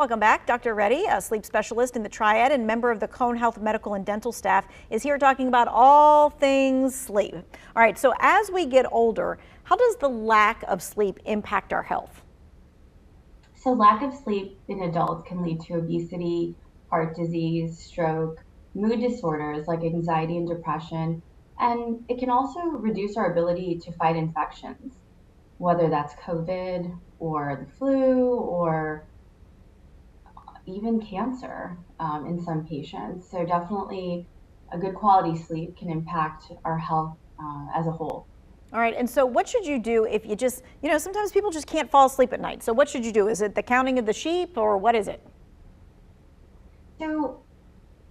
Welcome back. Dr. Reddy, a sleep specialist in the Triad and member of the Cone Health medical and dental staff, is here talking about all things sleep. All right, so as we get older, how does the lack of sleep impact our health? So lack of sleep in adults can lead to obesity, heart disease, stroke, mood disorders like anxiety and depression, and it can also reduce our ability to fight infections, whether that's COVID or the flu or even cancer in some patients. So definitely a good quality sleep can impact our health as a whole. All right, and so what should you do if you just, sometimes people just can't fall asleep at night. So what should you do? Is it the counting of the sheep or what is it? So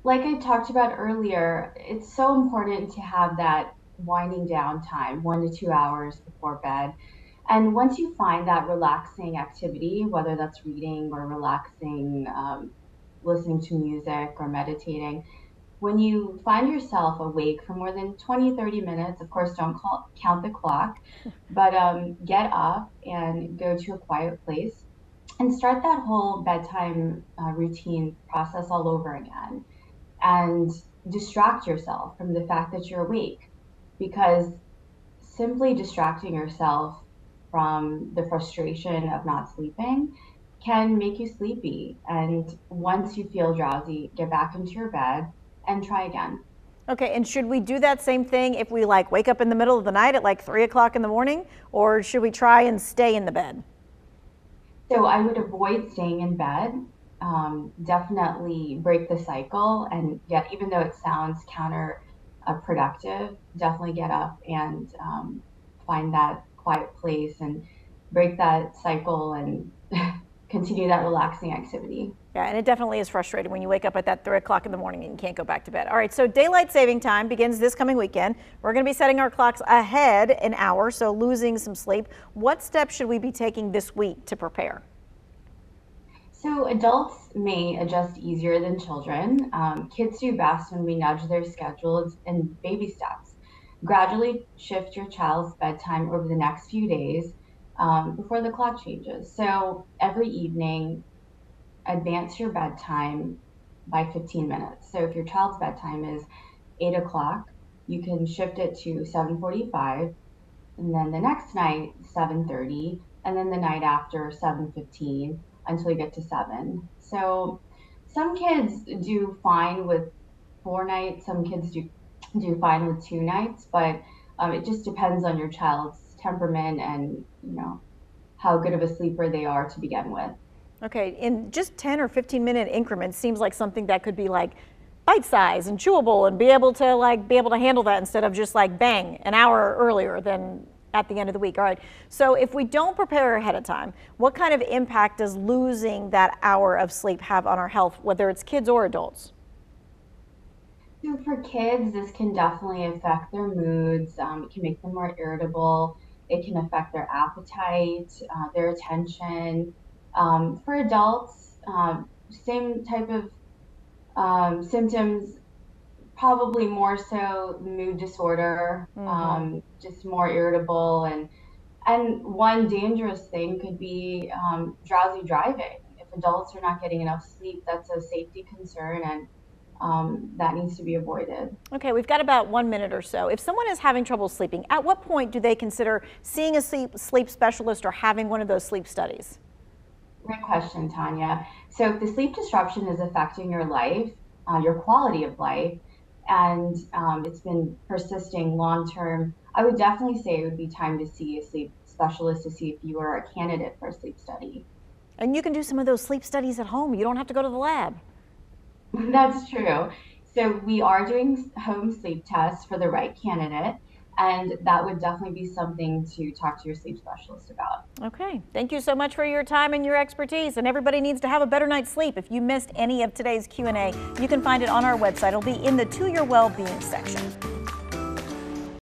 like I talked about earlier, it's so important to have that winding down time, 1 to 2 hours before bed. And once you find that relaxing activity, whether that's reading or relaxing, listening to music or meditating, when you find yourself awake for more than 20, 30 minutes, of course, don't count the clock, but get up and go to a quiet place and start that whole bedtime routine process all over again and distract yourself from the fact that you're awake because simply distracting yourself from the frustration of not sleeping can make you sleepy. And once you feel drowsy, get back into your bed and try again. Okay, and should we do that same thing if we wake up in the middle of the night at 3 o'clock in the morning, or should we try and stay in the bed? So I would avoid staying in bed. Definitely break the cycle and get, even though it sounds counterproductive, definitely get up and find that quiet place and break that cycle and continue that relaxing activity. Yeah, and it definitely is frustrating when you wake up at that 3 o'clock in the morning and you can't go back to bed. All right, so daylight saving time begins this coming weekend. We're going to be setting our clocks ahead an hour, so losing some sleep. What steps should we be taking this week to prepare? So adults may adjust easier than children. Kids do best when we nudge their schedules in baby steps. Gradually shift your child's bedtime over the next few days before the clock changes. So every evening, advance your bedtime by 15 minutes. So if your child's bedtime is 8 o'clock, you can shift it to 7:45, and then the next night 7:30, and then the night after 7:15 until you get to 7. So some kids do fine with 4 nights, some kids do fine with 2 nights, but it just depends on your child's temperament and how good of a sleeper they are to begin with. Okay, in just 10 or 15-minute increments seems like something that could be bite size and chewable and be able to handle that instead of just bang, an hour earlier than at the end of the week. All right, so if we don't prepare ahead of time, what kind of impact does losing that hour of sleep have on our health, whether it's kids or adults? So for kids, this can definitely affect their moods. It can make them more irritable. It can affect their appetite, their attention. For adults, same type of symptoms, probably more so mood disorder, just more irritable, and one dangerous thing could be drowsy driving. If adults are not getting enough sleep, that's a safety concern, and that needs to be avoided. Okay, we've got about 1 minute or so. If someone is having trouble sleeping, at what point do they consider seeing a sleep specialist or having one of those sleep studies? Great question, Tanya. So if the sleep disruption is affecting your life, your quality of life, and it's been persisting long term, I would definitely say it would be time to see a sleep specialist to see if you are a candidate for a sleep study. And you can do some of those sleep studies at home. You don't have to go to the lab. That's true. So we are doing home sleep tests for the right candidate, and that would definitely be something to talk to your sleep specialist about. Okay, thank you so much for your time and your expertise. And everybody needs to have a better night's sleep. If you missed any of today's Q&A, you can find it on our website. It'll be in the To Your Wellbeing section.